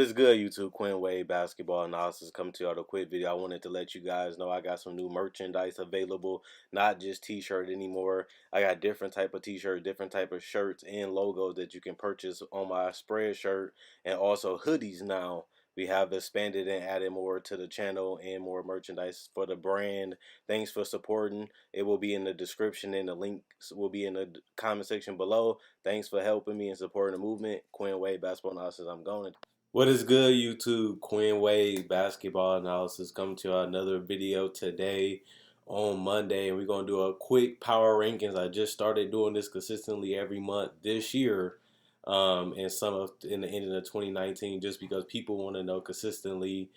is good, YouTube? Quinn Wade Basketball Analysis coming to you with a quick video. I wanted to let you guys know I got some new merchandise available, not just t-shirt anymore. I got different type of t-shirt, different type of shirts and logos that you can purchase on my spread shirt, and also hoodies now. We have expanded and added more to the channel and more merchandise for the brand. Thanks for supporting. It will be in the description and the links will be in the comment section below. Thanks for helping me and supporting the movement. Quinn Wade Basketball Analysis. I'm going. What is good, YouTube? Quinn Wade Basketball Analysis coming to another video today on Monday, and we're gonna do a quick power rankings. I just started doing this consistently every month this year, and some of in the end of 2019, just because people want to know consistently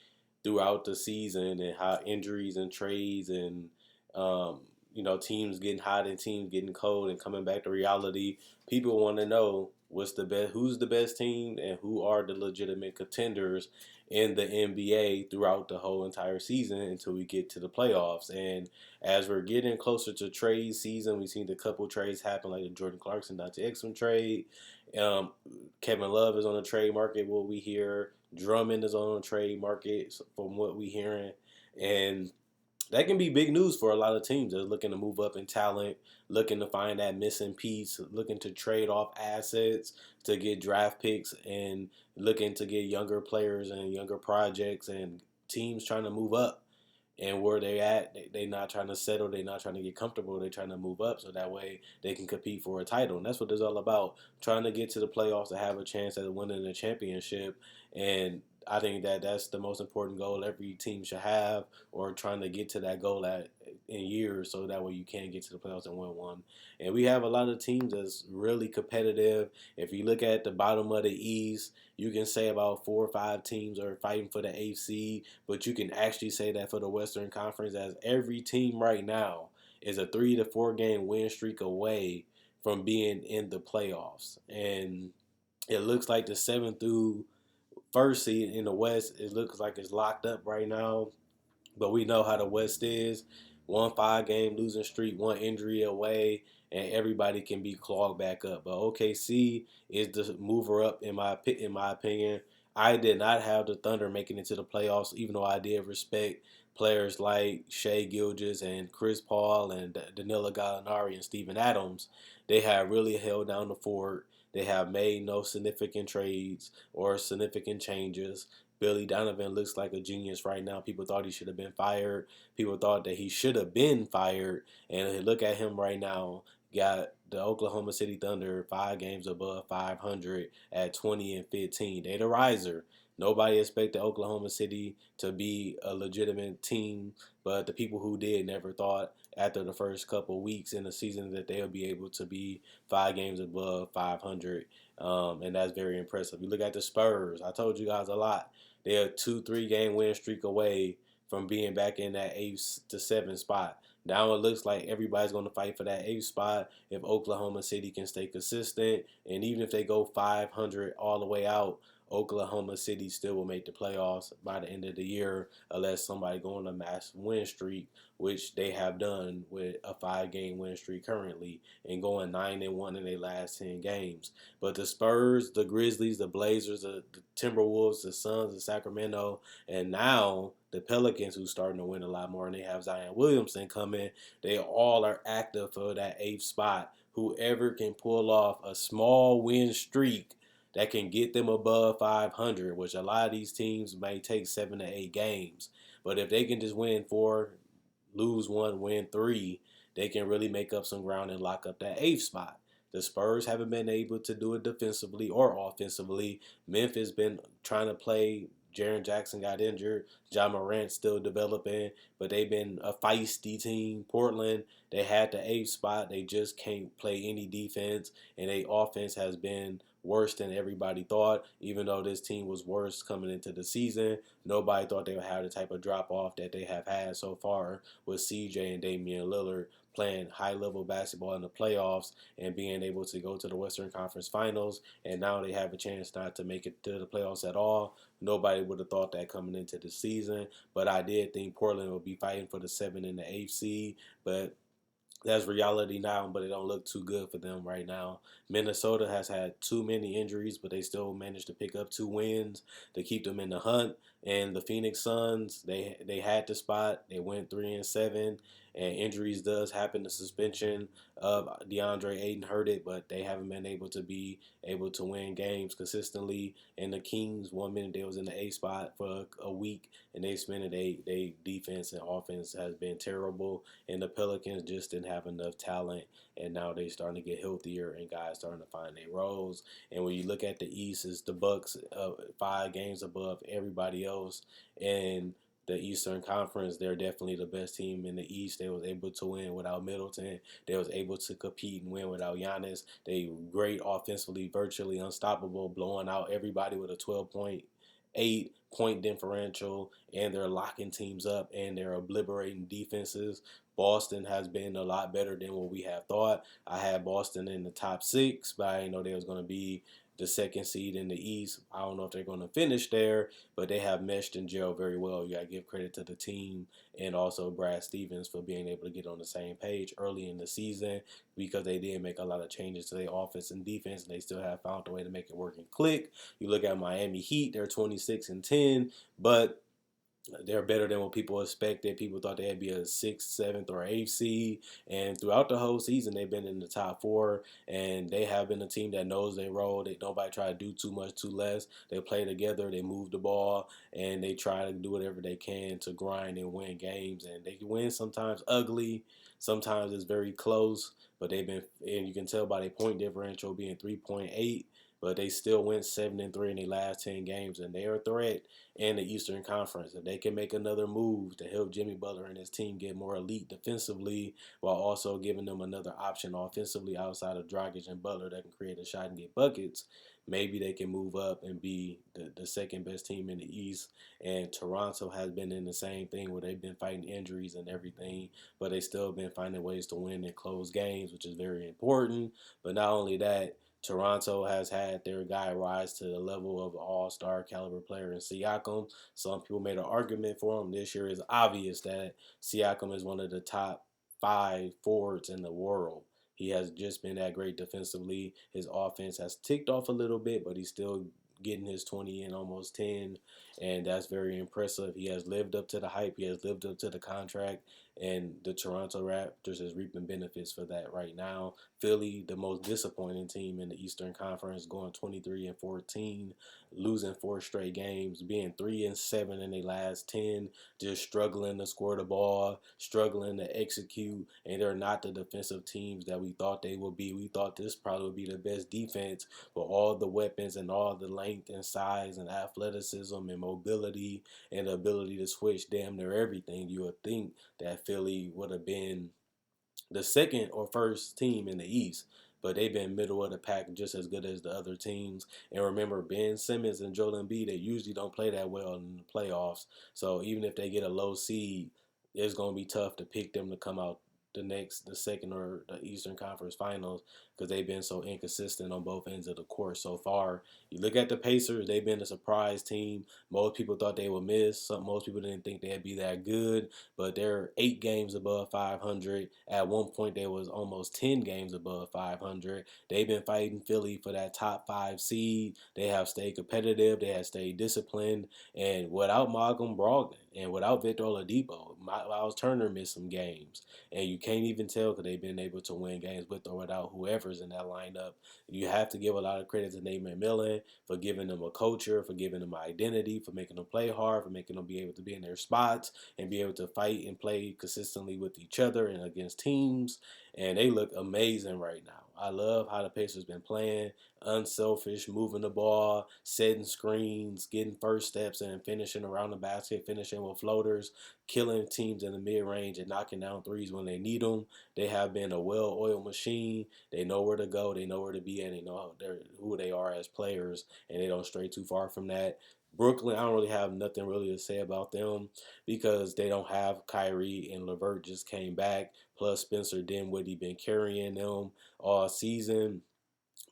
throughout the season and how injuries and trades and teams getting hot and teams getting cold and coming back to reality. People want to know who's the best team and who are the legitimate contenders in the NBA throughout the whole entire season until we get to the playoffs. And as we're getting closer to trade season, we've seen a couple trades happen, like the Jordan Clarkson Dante Exum trade. Kevin Love is on the trade market, what we hear. Drummond is on the trade market from what we hearing. And that can be big news for a lot of teams that's looking to move up in talent, looking to find that missing piece, looking to trade off assets to get draft picks, and looking to get younger players and younger projects, and teams trying to move up. And where they at, they not trying to settle, they not trying to get comfortable, they trying to move up so that way they can compete for a title. And that's what it's all about, trying to get to the playoffs to have a chance at winning the championship. And I think that that's the most important goal every team should have, or trying to get to that goal in years, so that way you can get to the playoffs and win one. And we have a lot of teams that's really competitive. If you look at the bottom of the East, you can say about 4 or 5 teams are fighting for the AFC, but you can actually say that for the Western Conference, as every team right now is a 3 to 4 game win streak away from being in the playoffs. And it looks like the 7th through first seed in the West, it looks like it's locked up right now. But we know how the West is. 1 5 game losing streak, one injury away, and everybody can be clogged back up. But OKC is the mover up in my opinion. I did not have the Thunder making it to the playoffs, even though I did respect players like Shea Gilgeous and Chris Paul and Danilo Gallinari and Steven Adams. They have really held down the fort. They have made no significant trades or significant changes. Billy Donovan looks like a genius right now. People thought he should have been fired. People thought that he should have been fired. And look at him right now. Got the Oklahoma City Thunder 5 games above 500 at 20 and 15. They the riser. Nobody expected Oklahoma City to be a legitimate team, but the people who did never thought after the first couple weeks in the season that they'll be able to be 5 games above 500. And that's very impressive. You look at the Spurs. I told you guys a lot. They're a 2-3 game win streak away from being back in that 8th to 7th spot. Now it looks like everybody's going to fight for that 8th spot if Oklahoma City can stay consistent. And even if they go 500 all the way out, Oklahoma City still will make the playoffs by the end of the year unless somebody go on a mass win streak, which they have done with a 5 game win streak currently and going 9-1 in their last 10 games. But the Spurs, the Grizzlies, the Blazers, the Timberwolves, the Suns, the Sacramento, and now the Pelicans, who's starting to win a lot more, and they have Zion Williamson coming, they all are active for that 8th spot. Whoever can pull off a small win streak that can get them above 500, which a lot of these teams may take 7 to 8 games. But if they can just win 4, lose 1, win 3, they can really make up some ground and lock up that 8th spot. The Spurs haven't been able to do it defensively or offensively. Memphis been trying to play. Jaren Jackson got injured. Ja Morant still developing, but they've been a feisty team. Portland, they had the 8th spot. They just can't play any defense, and their offense has been worse than everybody thought. Even though this team was worse coming into the season, nobody thought they would have the type of drop-off that they have had so far with CJ and Damian Lillard playing high-level basketball in the playoffs and being able to go to the Western Conference Finals, and now they have a chance not to make it to the playoffs at all. Nobody would have thought that coming into the season, but I did think Portland would be fighting for the 7th and the 8th seed, but That's reality now, but it don't look too good for them right now. Minnesota has had too many injuries, but they still managed to pick up 2 wins to keep them in the hunt. And the Phoenix Suns, they had the spot. They went 3-7, and injuries does happen. The suspension of DeAndre Ayton hurt it, but they haven't been able to be able to win games consistently. And the Kings, 1 minute they was in the A spot for a week, and they spent it. They defense and offense has been terrible, and the Pelicans just didn't have enough talent, and now they starting to get healthier and guys starting to find their roles. And when you look at the East, it's the Bucks 5 games above everybody else, and the Eastern Conference, they're definitely the best team in the East. They was able to win without Middleton. They was able to compete and win without Giannis. They great offensively, virtually unstoppable, blowing out everybody with a 12.8 point differential, and they're locking teams up and they're obliterating defenses. Boston has been a lot better than what we have thought. I had Boston in the top 6, but I didn't know they was going to be the second seed in the East. I don't know if they're going to finish there, but they have meshed and gelled very well. You got to give credit to the team and also Brad Stevens for being able to get on the same page early in the season, because they did make a lot of changes to their offense and defense, and they still have found a way to make it work and click. You look at Miami Heat, they're 26-10, but they're better than what people expected. People thought they'd be a sixth, seventh, or eighth seed, and throughout the whole season, they've been in the top 4. And they have been a team that knows their role. They nobody try to do too much, too less. They play together. They move the ball, and they try to do whatever they can to grind and win games. And they can win sometimes ugly, sometimes it's very close. But they've been, and you can tell by their point differential being 3.8. But they still went 7-3 in their last 10 games, and they're a threat in the Eastern Conference. If they can make another move to help Jimmy Butler and his team get more elite defensively, while also giving them another option offensively outside of Dragic and Butler that can create a shot and get buckets, maybe they can move up and be the second best team in the East. And Toronto has been in the same thing where they've been fighting injuries and everything, but they still been finding ways to win and close games, which is very important. But not only that, Toronto has had their guy rise to the level of an all-star caliber player in Siakam. Some people made an argument for him. This year is obvious that Siakam is one of the top 5 forwards in the world. He has just been that great defensively. His offense has ticked off a little bit, but he's still getting his 20 and almost 10, and that's very impressive. He has lived up to the hype. He has lived up to the contract, and the Toronto Raptors is reaping benefits for that right now. Philly, the most disappointing team in the Eastern Conference, going 23-14, losing 4 straight games, being 3-7 in their last 10, just struggling to score the ball, struggling to execute, and they're not the defensive teams that we thought they would be. We thought this probably would be the best defense with all the weapons and all the length and size and athleticism and mobility and the ability to switch damn near everything. You would think that Philly would have been the second or first team in the East, but they've been middle of the pack just as good as the other teams. And remember, Ben Simmons and Joel Embiid, they usually don't play that well in the playoffs. So even if they get a low seed, it's going to be tough to pick them to come out the second or the Eastern Conference Finals, because they've been so inconsistent on both ends of the court so far. You look at the Pacers; they've been a surprise team. Most people thought they would miss. Most people didn't think they'd be that good, but they're 8 games above 500. At one point, they was almost 10 games above 500. They've been fighting Philly for that top 5 seed. They have stayed competitive. They have stayed disciplined, and without Malcolm Brogdon and without Victor Oladipo, Miles Turner missed some games, and you can't even tell because they've been able to win games with or without whoever's in that lineup. You have to give a lot of credit to Nate McMillan for giving them a culture, for giving them an identity, for making them play hard, for making them be able to be in their spots and be able to fight and play consistently with each other and against teams. And they look amazing right now. I love how the Pacers been playing, unselfish, moving the ball, setting screens, getting first steps, and finishing around the basket, finishing with floaters, killing teams in the mid-range and knocking down threes when they need them. They have been a well-oiled machine. They know where to go. They know where to be, and they know who they are as players, and they don't stray too far from that. Brooklyn, I don't really have nothing really to say about them because they don't have Kyrie, and LeVert just came back. Plus, Spencer Dinwiddie been carrying them all season.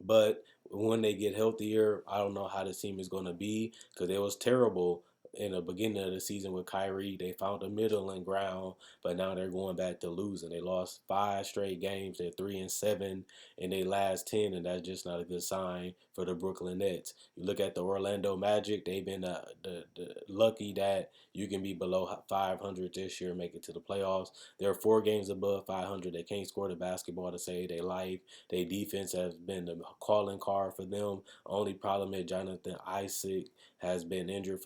But when they get healthier, I don't know how the team is going to be because it was terrible in the beginning of the season with Kyrie. They found a middle and ground, but now they're going back to losing. They lost 5 straight games. They're 3-7 in their last 10, and that's just not a good sign for the Brooklyn Nets. You look at the Orlando Magic; they've been the lucky that you can be below 500 this year, and make it to the playoffs. They're 4 games above 500. They can't score the basketball to save their life. Their defense has been the calling card for them. Only problem is Jonathan Isaac has been injured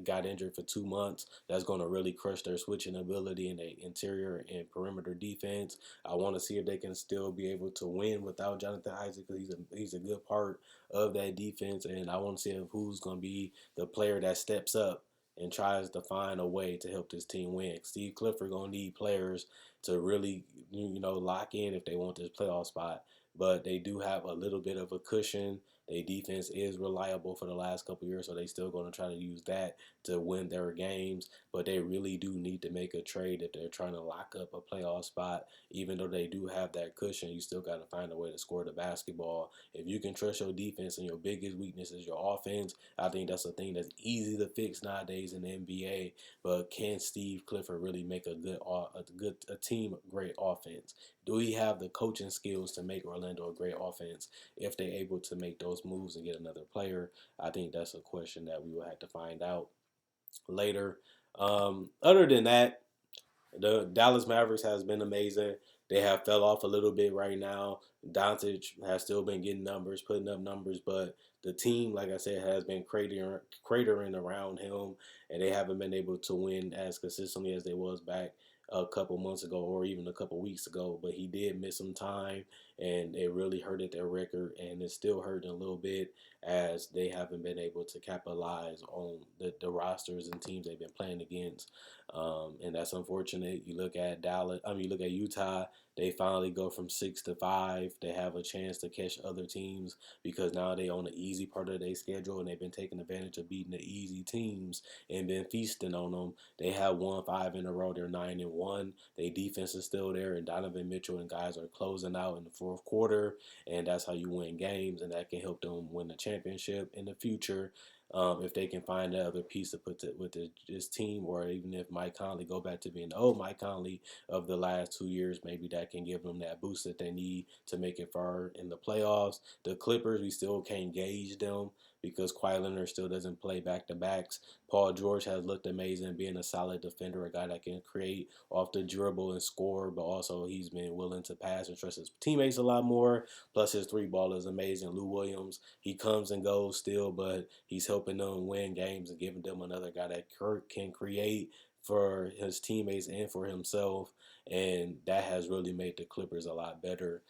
got injured for 2 months. That's going to really crush their switching ability in the interior and perimeter defense. I want to see if they can still be able to win without Jonathan Isaac because he's a good part of that defense, and I want to see if who's going to be the player that steps up and tries to find a way to help this team win. Steve Clifford gonna need players to really, lock in if they want this playoff spot. But they do have a little bit of a cushion. Their defense is reliable for the last couple years, so they still going to try to use that to win their games. But they really do need to make a trade if they're trying to lock up a playoff spot. Even though they do have that cushion, you still got to find a way to score the basketball. If you can trust your defense and your biggest weakness is your offense, I think that's a thing that's easy to fix nowadays in the NBA. But can Steve Clifford really make a team great offense? Do he have the coaching skills to make Orlando a great offense if they're able to make those moves and get another player? I think that's a question that we will have to find out later. Other than that, the Dallas Mavericks has been amazing. They have fell off a little bit right now. Doncic has still been getting numbers, putting up numbers, but the team, like I said, has been cratering around him, and they haven't been able to win as consistently as they was back a couple months ago or even a couple weeks ago. But he did miss some time, and it really hurted their record, and it's still hurting a little bit as they haven't been able to capitalize on the rosters and teams they've been playing against. And that's unfortunate. You look at you look at Utah. They finally go from 6-5. They have a chance to catch other teams because now they on the easy part of their schedule, and they've been taking advantage of beating the easy teams and been feasting on them. They have won 5 in a row. They're 9-1. Their defense is still there, and Donovan Mitchell and guys are closing out in the fourth quarter, and that's how you win games, and that can help them win the championship in the future. If they can find another piece to put with this team, or even if Mike Conley go back to being the old Mike Conley of the last 2 years, maybe that can give them that boost that they need to make it far in the playoffs. The Clippers, we still can't gauge them because Kawhi Leonard still doesn't play back to backs. Paul George has looked amazing being a solid defender, a guy that can create off the dribble and score, but also he's been willing to pass and trust his teammates a lot more. Plus his three ball is amazing. Lou Williams, he comes and goes still, but he's helping them win games and giving them another guy that Kirk can create for his teammates and for himself. And that has really made the Clippers a lot better,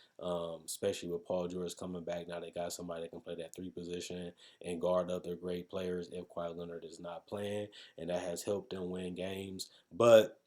especially with Paul George coming back. Now they got somebody that can play that three position and guard other great players if Kawhi Leonard is not playing. And that has helped them win games. But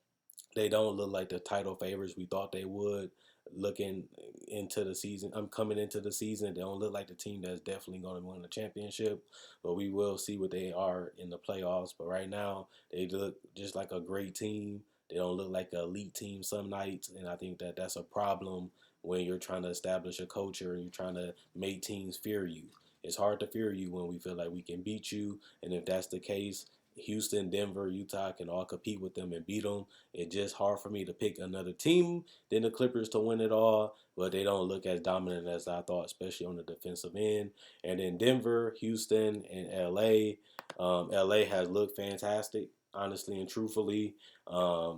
they don't look like the title favorites we thought they would. Looking into the season, I'm coming into the season. They don't look like the team that's definitely going to win the championship, but we will see what they are in the playoffs. But right now, they look just like a great team. They don't look like an elite team some nights, and I think that that's a problem when you're trying to establish a culture and you're trying to make teams fear you. It's hard to fear you when we feel like we can beat you, and if that's the case, Houston, Denver, Utah can all compete with them and beat them. It's just hard for me to pick another team than the Clippers to win it all, but they don't look as dominant as I thought, especially on the defensive end. And then Denver, Houston, and LA. LA has looked fantastic, honestly and truthfully.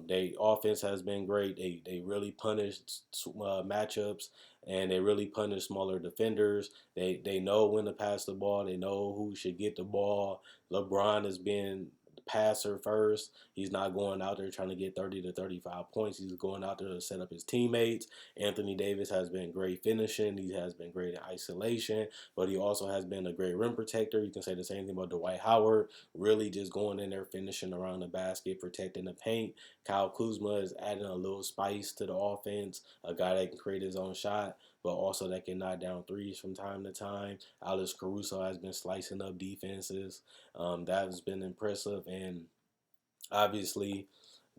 They offense has been great. They really punished matchups, and they really punish smaller defenders. They know when to pass the ball. They know who should get the ball. LeBron has been passer first. He's not going out there trying to get 30 to 35 points. He's going out there to set up his teammates. Anthony Davis has been great finishing. He has been great in isolation, but he also has been a great rim protector. You can say the same thing about Dwight Howard, really just going in there, finishing around the basket, protecting the paint. Kyle Kuzma is adding a little spice to the offense, a guy that can create his own shot, but also that can knock down threes from time to time. Alex Caruso has been slicing up defenses. That has been impressive. And obviously,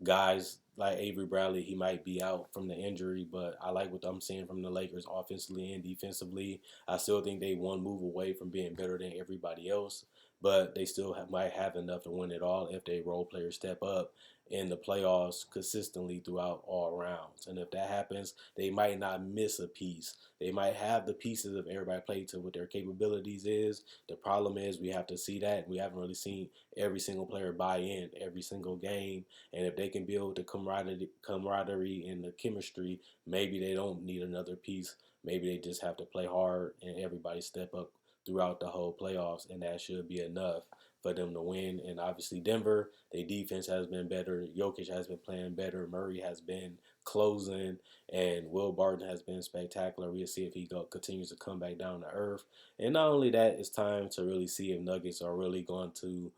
guys like Avery Bradley, he might be out from the injury, but I like what I'm seeing from the Lakers offensively and defensively. I still think they one move away from being better than everybody else, but they still might have enough to win it all if they role players step up in the playoffs consistently throughout all rounds. And if that happens, they might not miss a piece. They might have the pieces of everybody play to what their capabilities is. The problem is we have to see that. We haven't really seen every single player buy in every single game. And if they can build the camaraderie and the chemistry, maybe they don't need another piece. Maybe they just have to play hard and everybody step up throughout the whole playoffs, and that should be enough for them to win. And obviously, Denver, their defense has been better. Jokic has been playing better. Murray has been closing, and Will Barton has been spectacular. We'll see if he continues to come back down to earth. And not only that, it's time to really see if Nuggets are really going to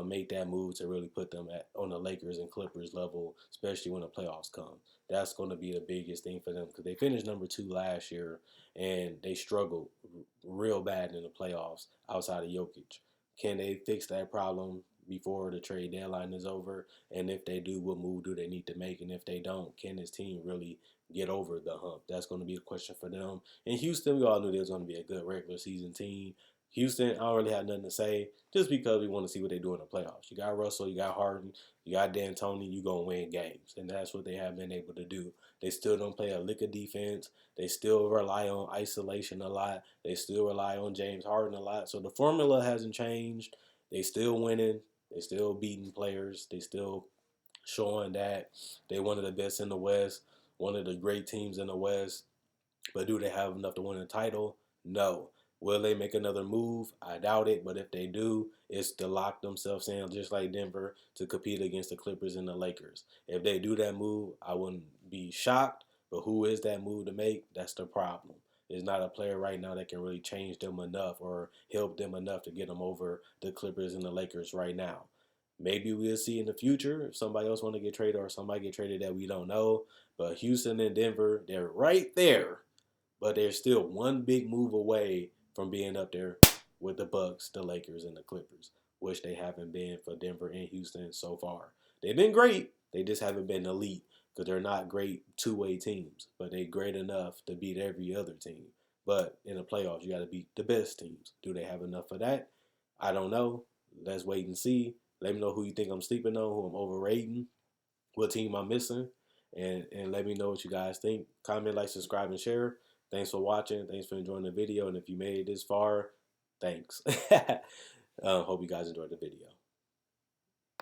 make that move to really put them on the Lakers and Clippers level, especially when the playoffs come. That's going to be the biggest thing for them because they finished number 2 last year and they struggled real bad in the playoffs outside of Jokic. Can they fix that problem before the trade deadline is over? And if they do, what move do they need to make? And if they don't, can this team really get over the hump? That's going to be a question for them. In Houston, we all knew they was going to be a good regular season team. Houston, I don't really have nothing to say just because we want to see what they do in the playoffs. You got Russell, you got Harden, you got D'Antoni, you going to win games. And that's what they have been able to do. They still don't play a lick of defense. They still rely on isolation a lot. They still rely on James Harden a lot. So the formula hasn't changed. They still winning. They still beating players. They still showing that they one of the best in the West, one of the great teams in the West. But do they have enough to win a title? No. Will they make another move? I doubt it. But if they do, it's to lock themselves in, just like Denver, to compete against the Clippers and the Lakers. If they do that move, I wouldn't be shocked. But who is that move to make? That's the problem. There's not a player right now that can really change them enough or help them enough to get them over the Clippers and the Lakers right now. Maybe we'll see in the future if somebody else want to get traded or somebody get traded that we don't know. But Houston and Denver, they're right there, but they're still one big move away from being up there with the Bucks, the Lakers, and the Clippers, which they haven't been for Denver and Houston so far. They've been great. They just haven't been elite because they're not great two-way teams, but they're great enough to beat every other team. But in the playoffs, you got to beat the best teams. Do they have enough for that? I don't know. Let's wait and see. Let me know who you think I'm sleeping on, who I'm overrating, what team I'm missing, and let me know what you guys think. Comment, like, subscribe, and share. Thanks for watching. Thanks for enjoying the video. And if you made it this far, thanks. Hope you guys enjoyed the video.